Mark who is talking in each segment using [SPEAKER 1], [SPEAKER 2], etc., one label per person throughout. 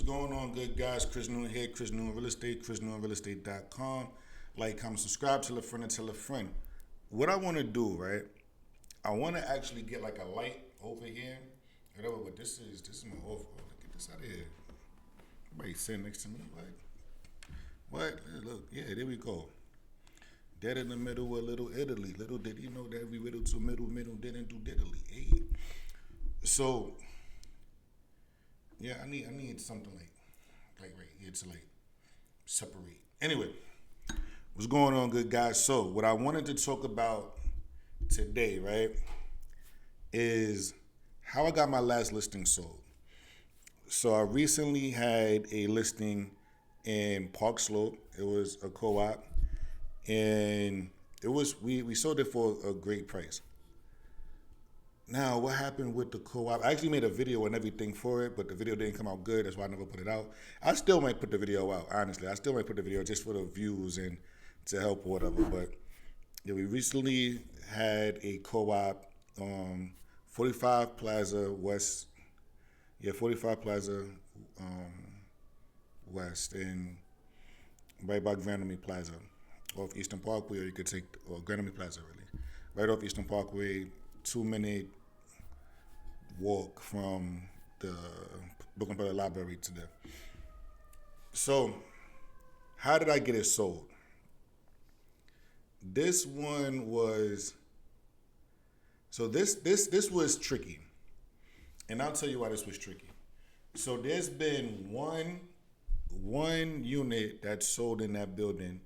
[SPEAKER 1] What's going on, good guys? Chris Newman here, Chris Newman Real Estate, ChrisNewmanRealEstate.com. Like, comment, subscribe, tell a friend, and tell a friend. What I want to do, right? I want to actually get like a light over here. Whatever, but this is my off. Get this out of here. Everybody sitting next to me, like, what? Look, yeah, there we go. Dead in the middle of Little Italy. Little did you know that every riddle to middle didn't do diddly. Hey. So, yeah, I need something like right here to like separate. Anyway, what's going on, good guys? So, what I wanted to talk about today, right, is how I got my last listing sold. So, I recently had a listing in Park Slope. It was a co-op, and it was we sold it for a great price. Now, what happened with the co-op? I actually made a video and everything for it, but the video didn't come out good. That's why I never put it out. I still might put the video out, honestly. I still might put the video just for the views and to help or whatever. But yeah, we recently had a co-op, 45 Plaza West. Yeah, 45 Plaza West, and right by Grandemy Plaza, off Eastern Parkway, or you could take, or Grandemy Plaza really, right off Eastern Parkway, 2 minute walk from the Brooklyn Public Library to there. So, how did I get it sold? This one was this was tricky, and I'll tell you why this was tricky. So there's been one unit that sold in that building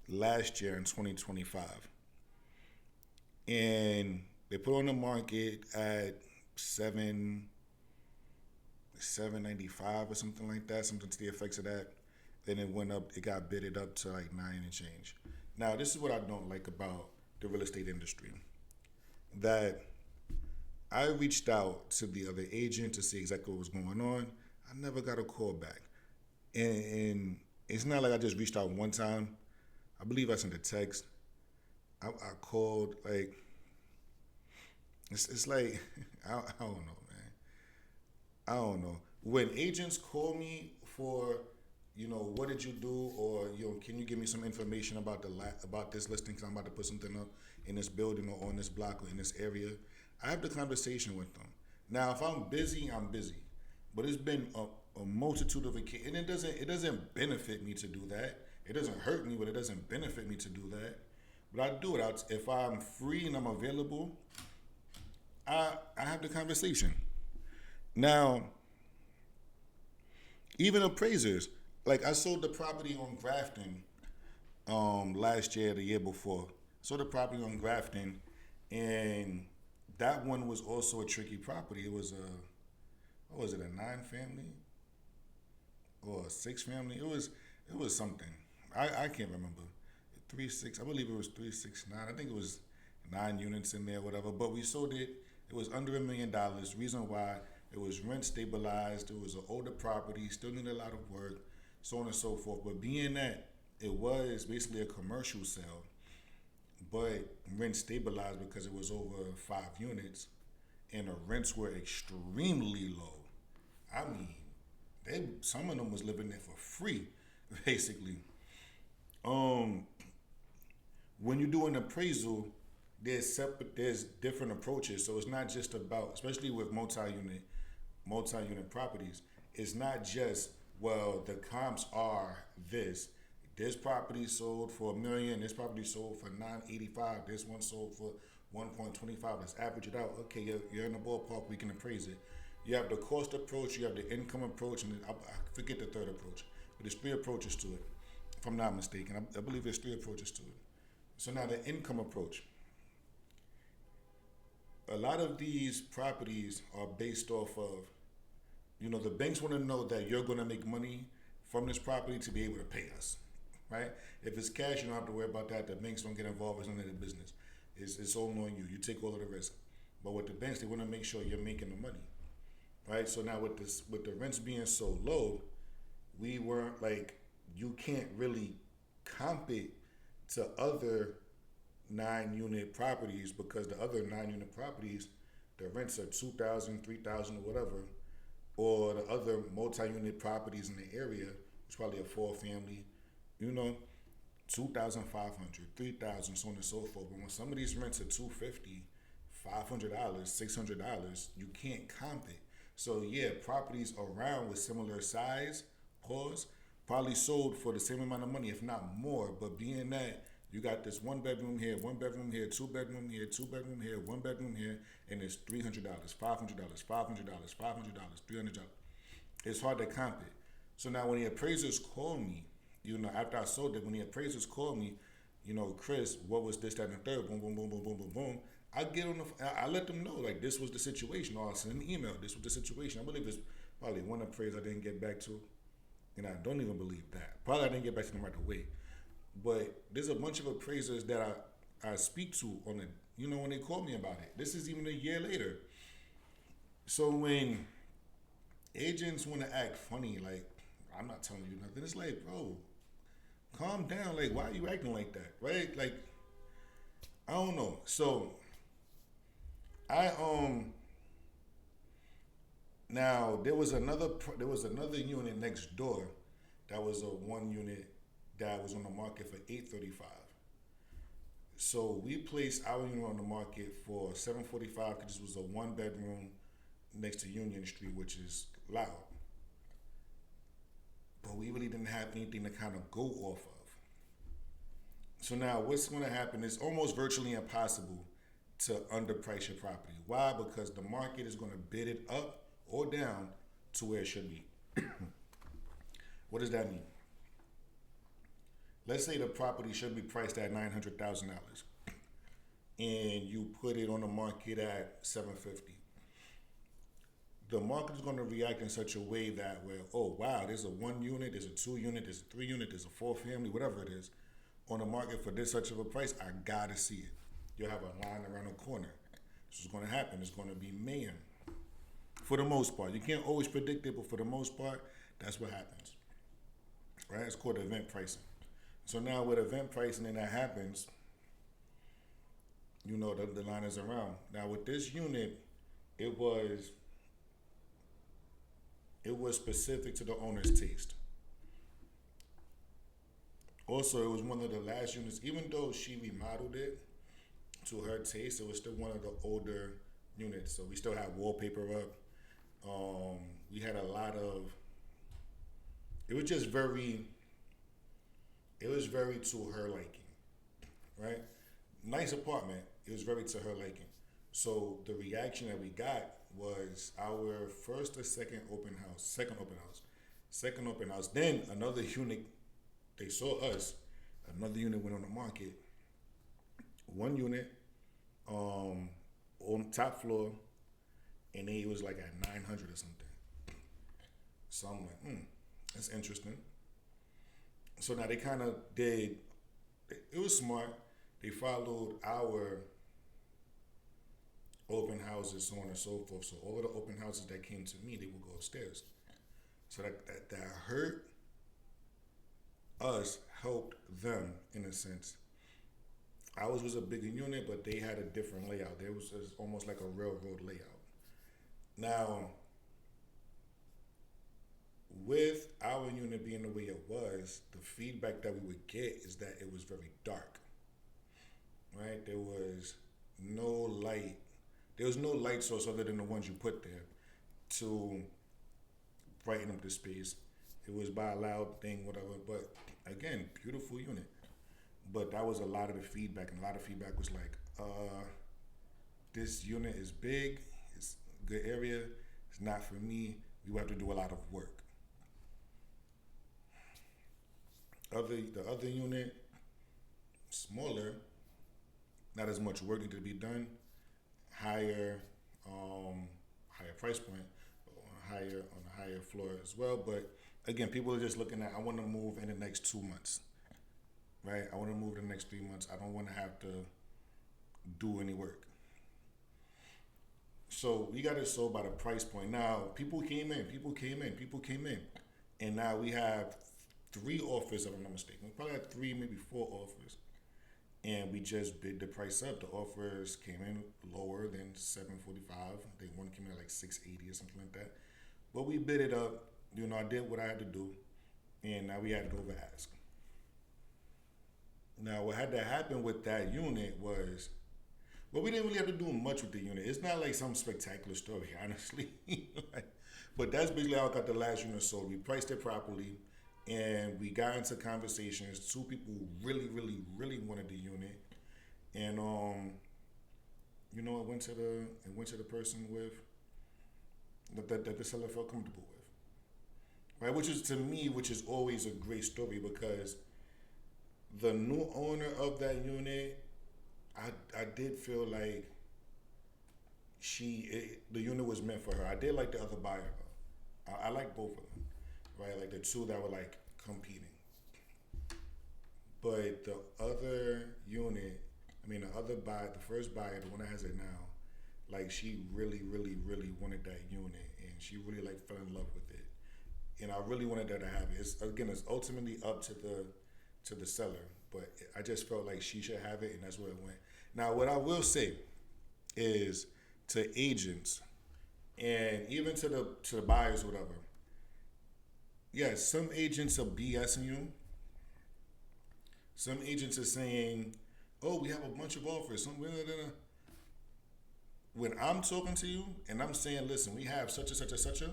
[SPEAKER 1] last year in 2025, and they put on the market at 795 or something like that, something to the effects of that. Then it went up, it got bidded up to like 9 and change. Now, this is what I don't like about the real estate industry. That I reached out to the other agent to see exactly what was going on. I never got a call back. And it's not like I just reached out one time. I believe I sent a text. I called, like, it's like, I don't know, man. I don't know. When agents call me for, what did you do, or can you give me some information about about this listing because I'm about to put something up in this building or on this block or in this area, I have the conversation with them. Now, if I'm busy, I'm busy, but it's been a multitude of occasions, and it doesn't benefit me to do that. It doesn't hurt me, but it doesn't benefit me to do that. But I do it. If I'm free and I'm available, I have the conversation. Now, even appraisers, like I sold the property on Grafton last year, the year before. Sold the property on Grafton, and that one was also a tricky property. It was what was it, a 9-family or a 6-family? It was something. I can't remember. 3-6. I believe it was 369. I think it was 9 units in there, whatever. But we sold it. It was under $1 million. Reason why, it was rent stabilized. It was an older property. Still needed a lot of work, so on and so forth. But being that it was basically a commercial sale, but rent stabilized because it was over 5 units, and the rents were extremely low. I mean, some of them was living there for free, basically. When you do an appraisal, there's different approaches. So it's not just about, especially with multi-unit properties, it's not just, well, the comps are this. This property sold for $1 million, this property sold for $985, this one sold for $1.25. Let's average it out. Okay, you're in the ballpark, we can appraise it. You have the cost approach, you have the income approach, and I forget the third approach. But there's 3 approaches to it, if I'm not mistaken. I believe there's 3 approaches to it. So now the income approach. A lot of these properties are based off of, the banks want to know that you're going to make money from this property to be able to pay us, right? If it's cash, you don't have to worry about that. The banks don't get involved. It's none of their business. It's all on you. You take all of the risk. But with the banks, they want to make sure you're making the money, right? So now with the rents being so low, we weren't like, you can't really comp it to other 9-unit properties, because the other 9-unit properties, the rents are $2,000, $3,000, or whatever. or the other multi-unit properties in the area, it's probably a four family, you know, 2,500, 3,000, so on and so forth. But when some of these rents are 250, $500, $600, you can't comp it. So yeah, properties around with similar size, pause, probably sold for the same amount of money, if not more. But being that you got this one bedroom here, one bedroom here, two bedroom here, two bedroom here, one bedroom here, and it's $300, $500, $500, $500, $300. It's hard to comp it. So now when the appraisers call me, after I sold it, when the appraisers call me, Chris, what was this, that, and the third, boom, boom, boom, boom, boom, boom, boom. I get on I let them know, like, this was the situation, or I send an email, this was the situation. I believe it's probably one appraiser I didn't get back to, and I don't even believe that. Probably I didn't get back to them right away. But there's a bunch of appraisers that I speak to on the, when they call me about it. This is even a year later. So when agents want to act funny, like, I'm not telling you nothing, it's like, bro, calm down. Like, why are you acting like that, right? Like, I don't know. So I now there was another unit next door that was a one unit that was on the market for 835. So we placed our unit on the market for 745 because this was a one bedroom next to Union Street, which is loud. But we really didn't have anything to kind of go off of. So now what's going to happen is almost virtually impossible to underprice your property. Why? Because the market is going to bid it up or down to where it should be. What does that mean? Let's say the property should be priced at $900,000 and you put it on the market at $750. The market is going to react in such a way that oh wow, there's a one unit, there's a two unit, there's a three unit, there's a four family, whatever it is, on the market for this such of a price. I gotta see it. You'll have a line around the corner. This is going to happen. It's going to be mayhem. For the most part, you can't always predict it, but for the most part, that's what happens. Right? It's called event pricing. So now with event pricing, and that happens, the line is around. Now with this unit, it was specific to the owner's taste. Also, it was one of the last units, even though she remodeled it to her taste, it was still one of the older units. So we still had wallpaper up. We had a lot of, it was very to her liking, right? Nice apartment. It was very to her liking. So the reaction that we got was our first or second open house. Then another unit, they saw us, another unit went on the market. One unit, on top floor, and it was like at 900 or something. So I'm like, that's interesting. So now they kind of did, it was smart. They followed our open houses, so on and so forth. So all of the open houses that came to me, they would go upstairs. So that hurt us, helped them in a sense. Ours was a bigger unit, but they had a different layout. It was almost like a railroad layout. Now, with our unit being the way it was, the feedback that we would get is that it was very dark. Right? There was no light. There was no light source other than the ones you put there to brighten up the space. It was by a loud thing, whatever. But again, beautiful unit. But that was a lot of the feedback, and a lot of feedback was like, this unit is big, it's a good area, it's not for me, we have to do a lot of work. The other unit, smaller, not as much work needed to be done, higher price point, on a higher floor as well. But again, people are just looking at, I want to move in the next 2 months. Right? I want to move in the next 3 months. I don't want to have to do any work. So we got it sold by the price point. Now, people came in. And now we have 3 offers, if I'm not mistaken. We probably had 3, maybe 4 offers. And we just bid the price up. The offers came in lower than $745. I think one came in at like $680 or something like that. But we bid it up. I did what I had to do, and now we had to over ask. Now, what had to happen with that unit was, well, we didn't really have to do much with the unit. It's not like some spectacular story, honestly. Like, but that's basically how I got the last unit sold. We priced it properly, and we got into conversations. Two people really, really, really wanted the unit, and it went to the person with that the seller felt comfortable with, right? Which is to me, which is always a great story because the new owner of that unit, I did feel like the unit was meant for her. I did like the other buyer though. I like both of them, right? Like the two that were like competing. But the other unit, the other buyer, the first buyer, the one that has it now, like she really, really, really wanted that unit, and she really like fell in love with it. And I really wanted her to have it. It's ultimately up to the seller, but I just felt like she should have it, and that's where it went. Now, what I will say is to agents and even to the buyers, whatever. Yes, some agents are BSing you. Some agents are saying, "Oh, we have a bunch of offers." When I'm talking to you and I'm saying, "Listen, we have such and such and such a,"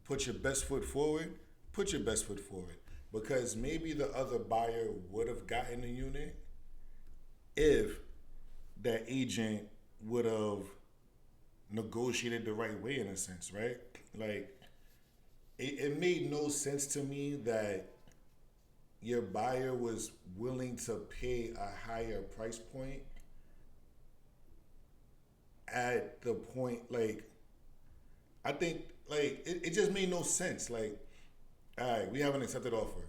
[SPEAKER 1] put your best foot forward. Put your best foot forward because maybe the other buyer would have gotten the unit if that agent would have negotiated the right way in a sense, right? Like it made no sense to me that your buyer was willing to pay a higher price point at the point like I think like it just made no sense. Like, all right, we have an accepted offer.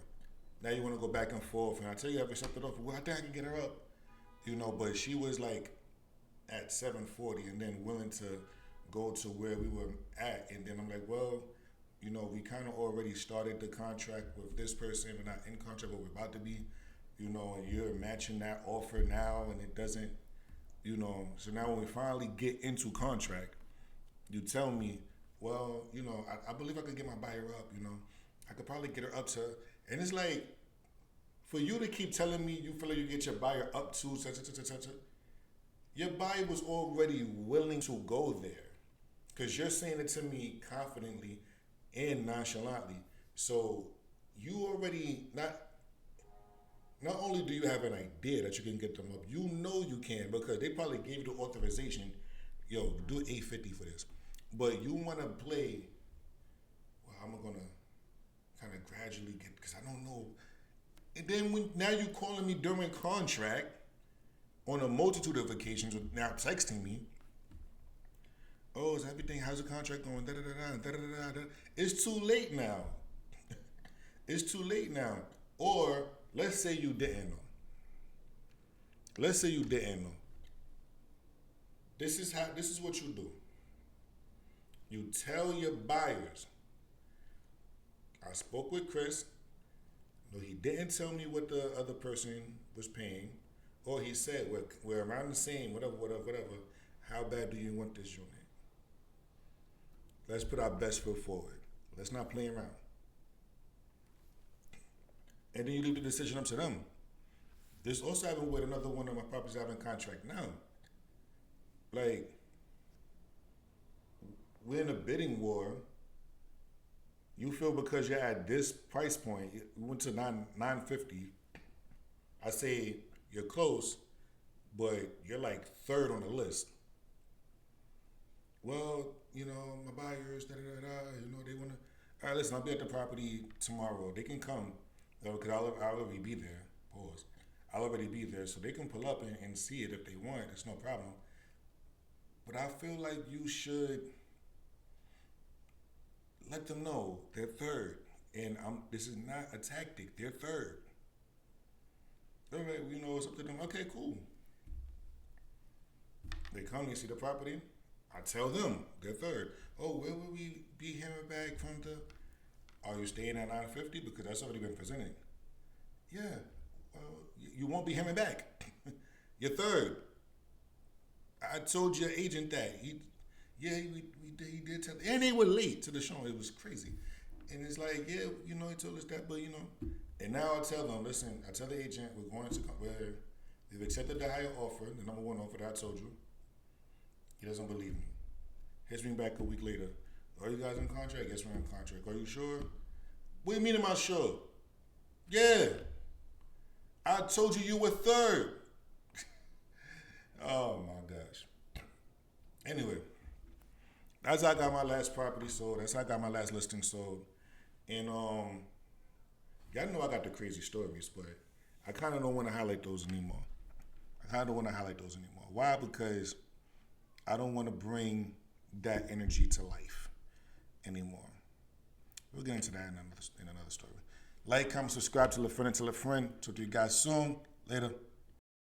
[SPEAKER 1] Now you want to go back and forth, and I tell you, I've accepted offer. Well, I think I can get her up, But she was like at 740, and then willing to go to where we were at, and then I'm like, well, we kind of already started the contract with this person. We're not in contract, but we're about to be, and you're matching that offer now, and it doesn't, So now when we finally get into contract, you tell me, well, I believe I could get my buyer up, I could probably get her up to, and it's like, for you to keep telling me you feel like you get your buyer up to such, your buyer was already willing to go there. Because you're saying it to me confidently and nonchalantly. So you already, not only do you have an idea that you can get them up, you know you can because they probably gave you the authorization, yo, do 850 for this. But you want to play, well, I'm going to kind of gradually get, because I don't know. And then now you're calling me during contract on a multitude of occasions, now texting me, oh, is everything, how's the contract going, da-da-da-da. It's too late now. It's too late now. Or let's say you didn't know. Let's say you didn't know. This is what you do. You tell your buyers, I spoke with Chris. No, he didn't tell me what the other person was paying. Or he said, we're around the same, whatever. How bad do you want this unit? Let's put our best foot forward. Let's not play around. And then you leave the decision up to them. This also happened with another one of my properties I have in contract now. Like, we're in a bidding war. You feel because you're at this price point, we went to 950. I say you're close, but you're like third on the list. Well, my buyers, they want to. All right, listen, I'll be at the property tomorrow. They can come, because I'll already be there. Pause. I'll already be there, so they can pull up and see it if they want. It's no problem. But I feel like you should let them know they're third, and this is not a tactic. They're third. All right, it's up to them. Okay, cool. They come, they see the property. I tell them they're third. Oh, where will we be hearing back from the? Are you staying at 950 because that's already been presented? Yeah. You won't be hearing back. You're third. I told your agent that Yeah, he did tell, and they were late to the show. It was crazy, and it's like, yeah, you know, he told us that, but you know, and now I tell them, listen, I tell the agent we're going to where they've accepted the higher offer, the number one offer that I told you. He doesn't believe me. Hits me back a week later. Are you guys in contract? Yes, we're in contract. Are you sure? What do you mean am I sure? Yeah. I told you were third. Oh my gosh. Anyway, that's how I got my last property sold. That's how I got my last listing sold. And y'all know I got the crazy stories, but I kind of don't want to highlight those anymore. Why? Because I don't want to bring that energy to life anymore. We'll get into that in another story. Like, comment, subscribe, tell a friend, Talk to you guys soon. Later.